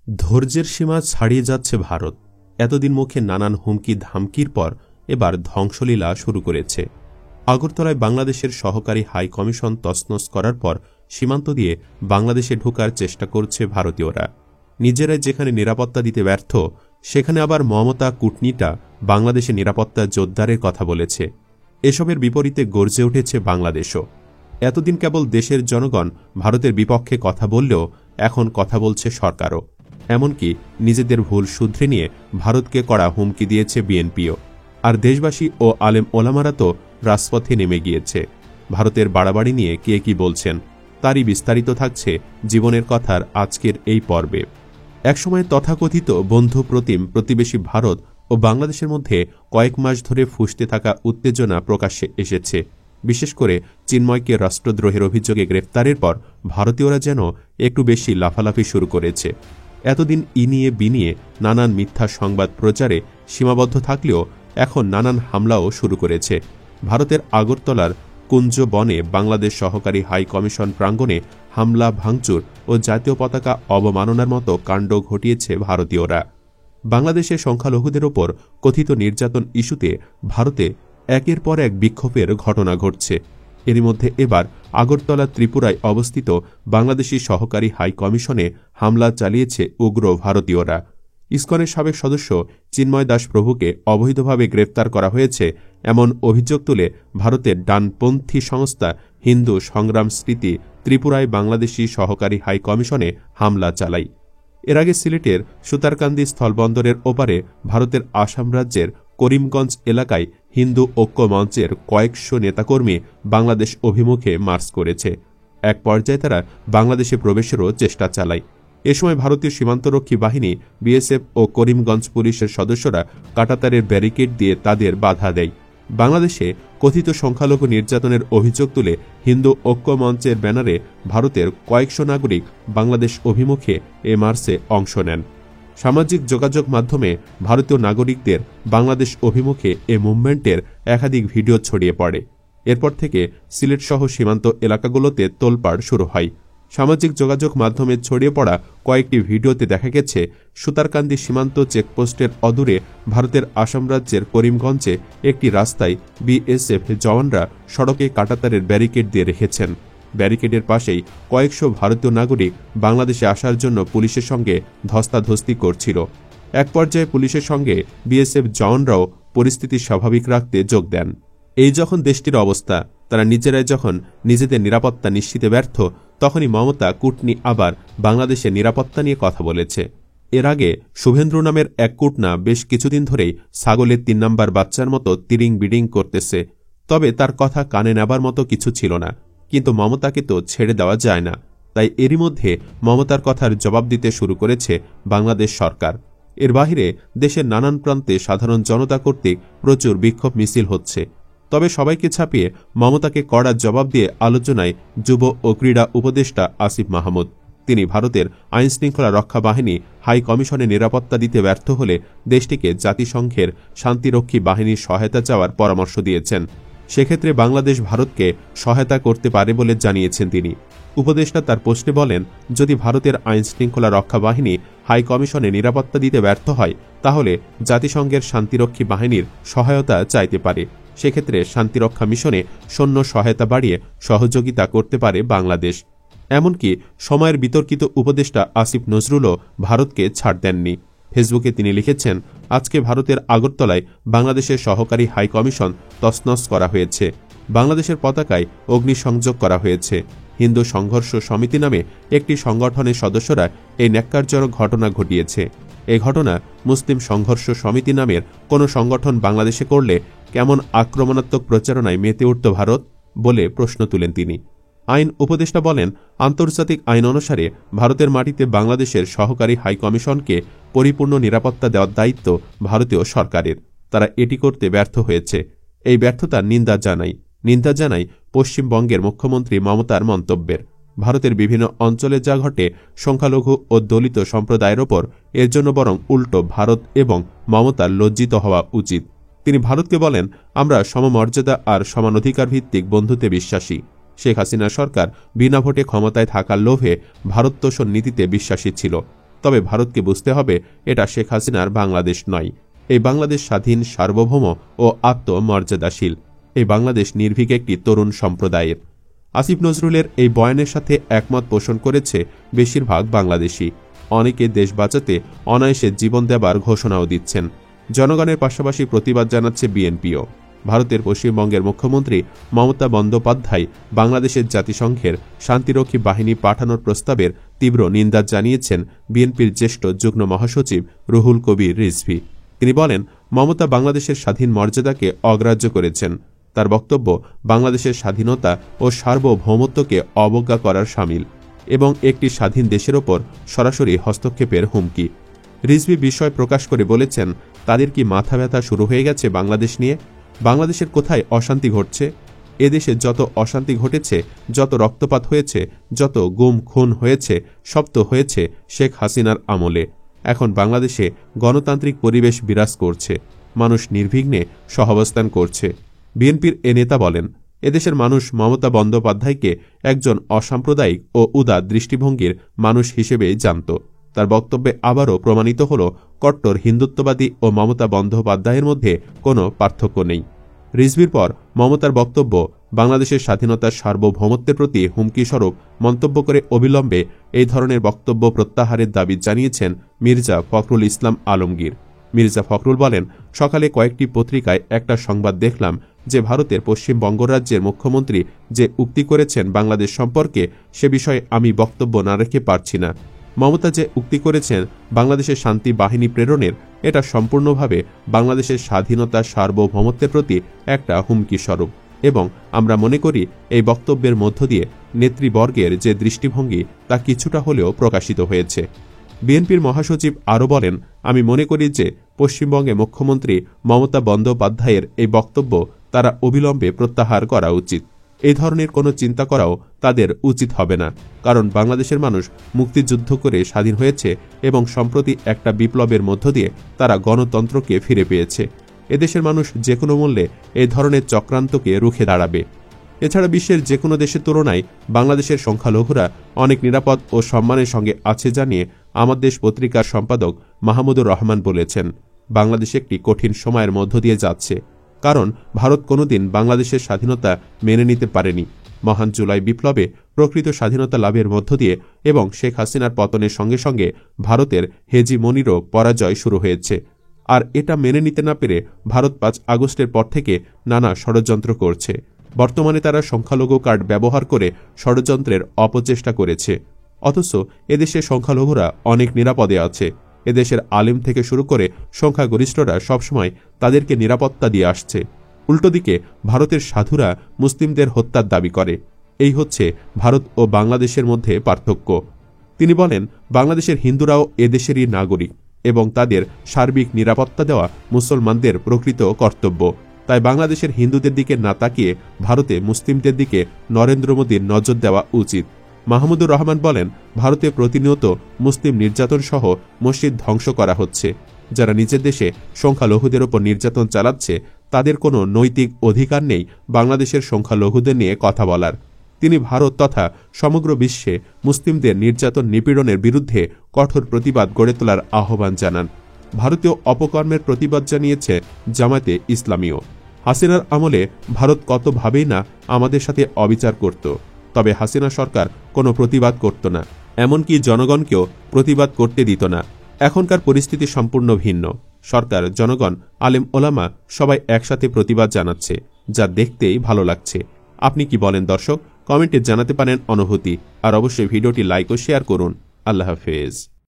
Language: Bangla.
ধৈর্যের সীমা ছাড়িয়ে যাচ্ছে ভারত। এতদিন মুখে নানান হুমকি ধামকির পর এবার ধ্বংসলীলা শুরু করেছে। আগরতলায় বাংলাদেশের সহকারী হাই কমিশন তছনছ করার পর সীমান্ত দিয়ে বাংলাদেশে ঢোকার চেষ্টা করছে ভারতীয়রা। নিজেরাই যেখানে নিরাপত্তা দিতে ব্যর্থ, সেখানে আবার মমতা কূটনীতিটা বাংলাদেশে নিরাপত্তা জোরদারের কথা বলেছে। এসবের বিপরীতে গর্জে উঠেছে বাংলাদেশও। এতদিন কেবল দেশের জনগণ ভারতের বিপক্ষে কথা বললেও এখন কথা বলছে সরকারও। এমনকি নিজেদের ভুল শুধরে নিয়ে ভারতকে কড়া হুমকি দিয়েছে বিএনপিও। আর দেশবাসী ও আলেম ওলামারা তো রাজপথে নেমে গিয়েছে। ভারতের বাড়াবাড়ি নিয়ে কে কি বলছেন তারই বিস্তারিত থাকছে জীবনের কথার আজকের এই পর্বে। একসময় তথাকথিত বন্ধু প্রতিম প্রতিবেশী ভারত ও বাংলাদেশের মধ্যে কয়েক মাস ধরে ফুঁসতে থাকা উত্তেজনা প্রকাশ্যে এসেছে। বিশেষ করে চিন্ময়কে রাষ্ট্রদ্রোহের অভিযোগে গ্রেফতারের পর ভারতীয়রা যেন একটু বেশি লাফালাফি শুরু করেছে। এতদিন ইনিয়ে বিনিয়ে নানান মিথ্যা সংবাদ প্রচারে সীমাবদ্ধ থাকলেও এখন নানান হামলাও শুরু করেছে। ভারতের আগরতলার কুঞ্জ বনে বাংলাদেশ সহকারী হাই কমিশন প্রাঙ্গণে হামলা ভাঙচুর ও জাতীয় পতাকা অবমাননার মতো কাণ্ড ঘটিয়েছে ভারতীয়রা। বাংলাদেশের সংখ্যালঘুদের ওপর কথিত নির্যাতন ইস্যুতে ভারতে একের পর এক বিক্ষোভের ঘটনা ঘটছে। এরই মধ্যে এবার আগরতলা ত্রিপুরায় অবস্থিত বাংলাদেশি সহকারী হাই কমিশনে হামলা চালিয়েছে উগ্র ভারতীয়রা। ইসকনের সাবেক সদস্য চিন্ময় দাস প্রভুকে অবৈধভাবে গ্রেফতার করা হয়েছে এমন অভিযোগ তুলে ভারতের ডানপন্থী সংস্থা হিন্দু সংগ্রাম স্মৃতি ত্রিপুরায় বাংলাদেশি সহকারী হাই কমিশনে হামলা চালায়। এর আগে সিলেটের সুতারকান্দি স্থলবন্দরের ওপারে ভারতের আসাম রাজ্যের করিমগঞ্জ এলাকায় হিন্দু ঐক্য মঞ্চের কয়েকশো নেতাকর্মী বাংলাদেশ অভিমুখে মার্চ করেছে। এক পর্যায়ে তারা বাংলাদেশে প্রবেশেরও চেষ্টা চালায়। এ সময় ভারতীয় সীমান্তরক্ষী বাহিনী বিএসএফ ও করিমগঞ্জ পুলিশের সদস্যরা কাঁটাতারের ব্যারিকেড দিয়ে তাদের বাধা দেয়। বাংলাদেশে কথিত সংখ্যালঘু নির্যাতনের অভিযোগ তুলে হিন্দু ঐক্য মঞ্চের ব্যানারে ভারতের কয়েকশো নাগরিক বাংলাদেশ অভিমুখে এ মার্চে অংশ নেন। সামাজিক যোগাযোগ মাধ্যমে ভারতীয় নাগরিকদের বাংলাদেশ অভিমুখে এ মুভমেন্টের একাধিক ভিডিও ছড়িয়ে পড়ে। এরপর থেকে সিলেটসহ সীমান্ত এলাকাগুলোতে তোলপাড় শুরু হয়। সামাজিক যোগাযোগ মাধ্যমে ছড়িয়ে পড়া কয়েকটি ভিডিওতে দেখা গেছে সুতারকান্দি সীমান্ত চেকপোস্টের অদূরে ভারতের আসাম রাজ্যের করিমগঞ্জে একটি রাস্তায় বিএসএফ জওয়ানরা সড়কে কাঁটাতারের ব্যারিকেড দিয়ে রেখেছেন। ব্যারিকেডের পাশেই কয়েকশো ভারতীয় নাগরিক বাংলাদেশে আসার জন্য পুলিশের সঙ্গে ধস্তাধস্তি করছিল। এক পর্যায়ে পুলিশের সঙ্গে বিএসএফ জওয়ানরাও পরিস্থিতি স্বাভাবিক রাখতে যোগ দেন। এই যখন দেশটির অবস্থা, তারা নিজেরাই যখন নিজেদের নিরাপত্তা নিশ্চিতে ব্যর্থ, তখনই মমতা কূটনী আবার বাংলাদেশের নিরাপত্তা নিয়ে কথা বলেছে। এর আগে শুভেন্দ্র নামের এক কূটনা বেশ কিছুদিন ধরেই ছাগলের ৩ নাম্বার বাচ্চার মতো তিরিং বিডিং করতেছে। তবে তার কথা কানে নেবার মতো কিছু ছিল না। কিন্তু মমতাকে তো ছেড়ে দেওয়া যায় না। তাই এরই মধ্যে মমতার কথার জবাব দিতে শুরু করেছে বাংলাদেশ সরকার। এর বাহিরে দেশের নানান প্রান্তে সাধারণ জনতা কর্তৃক প্রচুর বিক্ষোভ মিছিল হচ্ছে। তবে সবাইকে ছাপিয়ে মমতাকে কড়া জবাব দিয়ে আলোচনায় যুব ও ক্রীড়া উপদেষ্টা আসিফ মাহমুদ। তিনি ভারতের আইনশৃঙ্খলা রক্ষা বাহিনী হাই কমিশনে নিরাপত্তা দিতে ব্যর্থ হলে দেশটিকে জাতিসংঘের শান্তিরক্ষী বাহিনীর সহায়তা চাওয়ার পরামর্শ দিয়েছেন। সেক্ষেত্রে বাংলাদেশ ভারতকে সহায়তা করতে পারে বলে জানিয়েছেন তিনি। উপদেষ্টা তার প্রশ্নে বলেন, যদি ভারতের আইনশৃঙ্খলা রক্ষা বাহিনী হাই কমিশনে নিরাপত্তা দিতে ব্যর্থ হয়, তাহলে জাতিসংঘের শান্তিরক্ষী বাহিনীর সহায়তা চাইতে পারে। সেক্ষেত্রে শান্তিরক্ষা মিশনে সৈন্য সহায়তা বাড়িয়ে সহযোগিতা করতে পারে বাংলাদেশ। এমনকি সময়ের বিতর্কিত উপদেষ্টা আসিফ নজরুলও ভারতকে ছাড় দেননি। ফেসবুকে তিনি লিখেছেন, আজকে ভারতের আগরতলায় বাংলাদেশের সহকারী হাই কমিশন তছনছ করা হয়েছে। বাংলাদেশের পতাকায় অগ্নিসংযোগ করা হয়েছে। হিন্দু সংঘর্ষ সমিতি নামে একটি সংগঠনের সদস্যরা এই ন্যাক্কারজনক ঘটনা ঘটিয়েছে। এই ঘটনা মুসলিম সংঘর্ষ সমিতি নামের কোনো সংগঠন বাংলাদেশে করলে কেমন আক্রমণাত্মক প্রচারণায় মেতে উঠত ভারত বলে প্রশ্ন তুলেন তিনি। আইন উপদেষ্টা বলেন, আন্তর্জাতিক আইন অনুসারে ভারতের মাটিতে বাংলাদেশের সহকারী হাই কমিশনকে পরিপূর্ণ নিরাপত্তা দেওয়ার দায়িত্ব ভারতীয় সরকারের। তারা এটি করতে ব্যর্থ হয়েছে। এই ব্যর্থতার নিন্দা জানাই পশ্চিমবঙ্গের মুখ্যমন্ত্রী মমতার মন্তব্যের। ভারতের বিভিন্ন অঞ্চলে যা ঘটে সংখ্যালঘু ও দলিত সম্প্রদায়ের ওপর, এর জন্য বরং উল্টো ভারত এবং মমতার লজ্জিত হওয়া উচিত। তিনি ভারতকে বলেন, আমরা সমমর্যাদা আর সমান অধিকার ভিত্তিক বন্ধুত্বে বিশ্বাসী। শেখ হাসিনা সরকার বিনা ভোটে ক্ষমতায় থাকার লোভে ভারততোষণ নীতিতে বিশ্বাসী ছিল। তবে ভারতকে বুঝতে হবে এটা শেখ হাসিনার বাংলাদেশ নয়। এই বাংলাদেশ স্বাধীন, সার্বভৌম ও আত্মমর্যাদাশীল। এই বাংলাদেশ নির্ভীক একটি তরুণ সম্প্রদায়ের। আসিফ নজরুলের এই বয়ানের সাথে একমত পোষণ করেছে বেশিরভাগ বাংলাদেশি। অনেকে দেশ বাঁচাতে অনায়াসে জীবন দেবার ঘোষণাও দিচ্ছেন। জনগণের পাশাপাশি প্রতিবাদ জানাচ্ছে বিএনপিও। ভারতের পশ্চিমবঙ্গের মুখ্যমন্ত্রী মমতা বন্দ্যোপাধ্যায় বাংলাদেশের জাতিসংঘের শান্তিরক্ষী বাহিনী পাঠানোর প্রস্তাবের তীব্র নিন্দা জানিয়েছেন বিএনপির জ্যেষ্ঠ যুগ্ম মহাসচিব রুহুল কবির রিজভী। তিনি বলেন, মমতা বাংলাদেশের স্বাধীন মর্যাদাকে অগ্রাহ্য করেছেন। তার বক্তব্য বাংলাদেশের স্বাধীনতা ও সার্বভৌমত্বকে অবজ্ঞা করার শামিল এবং একটি স্বাধীন দেশের ওপর সরাসরি হস্তক্ষেপের হুমকি। রিজভী বিস্ময় প্রকাশ করে বলেছেন, তাদের কি মাথা ব্যথা শুরু হয়ে গেছে বাংলাদেশ নিয়ে? বাংলাদেশের কোথায় অশান্তি ঘটছে? এদেশে যত অশান্তি ঘটেছে, যত রক্তপাত হয়েছে, যত গুম খুন হয়েছে, সব তো হয়েছে শেখ হাসিনার আমলে। এখন বাংলাদেশে গণতান্ত্রিক পরিবেশ বিরাজ করছে, মানুষ নির্বিঘ্নে সহাবস্থান করছে। বিএনপির এ নেতা বলেন, এদেশের মানুষ মমতা বন্দ্যোপাধ্যায়কে একজন অসাম্প্রদায়িক ও উদার দৃষ্টিভঙ্গির মানুষ হিসেবেই জানত। তার বক্তব্যে আবারও প্রমাণিত হল কট্টর হিন্দুত্ববাদী ও মমতা বন্দ্যোপাধ্যায়ের মধ্যে কোনো পার্থক্য নেই। রিজভির পর মমতার বক্তব্য বাংলাদেশের স্বাধীনতার সার্বভৌমত্বের প্রতি হুমকিস্বরূপ মন্তব্য করে অবিলম্বে এই ধরনের বক্তব্য প্রত্যাহারের দাবি জানিয়েছেন মির্জা ফখরুল ইসলাম আলমগীর। মির্জা ফখরুল বলেন, সকালে কয়েকটি পত্রিকায় একটা সংবাদ দেখলাম যে ভারতের পশ্চিমবঙ্গ রাজ্যের মুখ্যমন্ত্রী যে উক্তি করেছেন বাংলাদেশ সম্পর্কে, সে বিষয়ে আমি বক্তব্য না রেখে পারছি না। মমতা যে উক্তি করেছেন বাংলাদেশের শান্তি বাহিনী প্রেরণের, এটা সম্পূর্ণভাবে বাংলাদেশের স্বাধীনতা সার্বভৌমত্বের প্রতি একটা হুমকি স্বরূপ এবং আমরা মনে করি এই বক্তব্যের মধ্য দিয়ে নেতৃবর্গের যে দৃষ্টিভঙ্গি তা কিছুটা হলেও প্রকাশিত হয়েছে। বিএনপির মহাসচিব আরও বলেন, আমি মনে করি যে পশ্চিমবঙ্গে মুখ্যমন্ত্রী মমতা বন্দ্যোপাধ্যায়ের এই বক্তব্য তারা অবিলম্বে প্রত্যাহার করা উচিত। এই ধরনের কোনো চিন্তা করাও তাদের উচিত হবে না, কারণ বাংলাদেশের মানুষ মুক্তিযুদ্ধ করে স্বাধীন হয়েছে এবং সম্প্রতি একটা বিপ্লবের মধ্য দিয়ে তারা গণতন্ত্রকে ফিরে পেয়েছে। এদেশের মানুষ যে কোনো মূল্যে এই ধরনের চক্রান্তকে রুখে দাঁড়াবে। এছাড়া বিশ্বের যে কোনো দেশের তুলনায় বাংলাদেশের সংখ্যালঘুরা অনেক নিরাপদ ও সম্মানের সঙ্গে আছে জানিয়ে আমার দেশ পত্রিকার সম্পাদক মাহমুদুর রহমান বলেছেন, বাংলাদেশ একটি কঠিন সময়ের মধ্য দিয়ে যাচ্ছে, কারণ ভারত কোনোদিন বাংলাদেশের স্বাধীনতা মেনে নিতে পারেনি। মহান জুলাই বিপ্লবে প্রকৃত স্বাধীনতা লাভের মধ্য দিয়ে এবং শেখ হাসিনার পতনের সঙ্গে সঙ্গে ভারতের হেজিমনিরও পরাজয় শুরু হয়েছে। আর এটা মেনে নিতে না পেরে ভারত 5 আগস্টের পর থেকে নানা ষড়যন্ত্র করছে। বর্তমানে তারা সংখ্যালঘু কার্ড ব্যবহার করে ষড়যন্ত্রের অপচেষ্টা করেছে। অথচ এদেশের সংখ্যালঘুরা অনেক নিরাপদে আছে। এদেশের আলেম থেকে শুরু করে সংখ্যাগরিষ্ঠরা সবসময় তাদেরকে নিরাপত্তা দিয়ে আসছে। উল্টোদিকে ভারতের সাধুরা মুসলিমদের হত্যার দাবি করে। এই হচ্ছে ভারত ও বাংলাদেশের মধ্যে পার্থক্য। তিনি বলেন, বাংলাদেশের হিন্দুরাও এদেশেরই নাগরিক এবং তাদের সার্বিক নিরাপত্তা দেওয়া মুসলমানদের প্রকৃত কর্তব্য। তাই বাংলাদেশের হিন্দুদের দিকে না তাকিয়ে ভারতে মুসলিমদের দিকে নরেন্দ্র মোদীর নজর দেওয়া উচিত। মাহমুদুর রহমান বলেন, ভারতে প্রতিনিয়ত মুসলিম নির্যাতন সহ মসজিদ ধ্বংস করা হচ্ছে। যারা নিজের দেশে সংখ্যালঘুদের ওপর নির্যাতন চালাচ্ছে তাদের কোনো নৈতিক অধিকার নেই বাংলাদেশের সংখ্যালঘুদের নিয়ে কথা বলার। তিনি ভারত তথা সমগ্র বিশ্বে মুসলিমদের নির্যাতন নিপীড়নের বিরুদ্ধে কঠোর প্রতিবাদ গড়ে তোলার আহ্বান জানান। ভারতীয় অপকর্মের প্রতিবাদ জানিয়েছে জামায়াতে ইসলামীও। হাসিনার আমলে ভারত কতভাবেই না আমাদের সাথে অবিচার করত, তবে হাসিনা সরকার কোনো প্রতিবাদ করত না, এমনকি জনগণকেও প্রতিবাদ করতে দিত না। এখনকার পরিস্থিতি সম্পূর্ণ ভিন্ন। সরকার, জনগণ, আলেম ওলামা সবাই একসাথে প্রতিবাদ জানাচ্ছে, যা দেখতেই ভালো লাগছে। আপনি কি বলেন দর্শক? কমেন্টে জানাতে পারেন অনুভূতি, আর অবশ্যই ভিডিওটি লাইক ও শেয়ার করুন। আল্লাহ হাফেজ।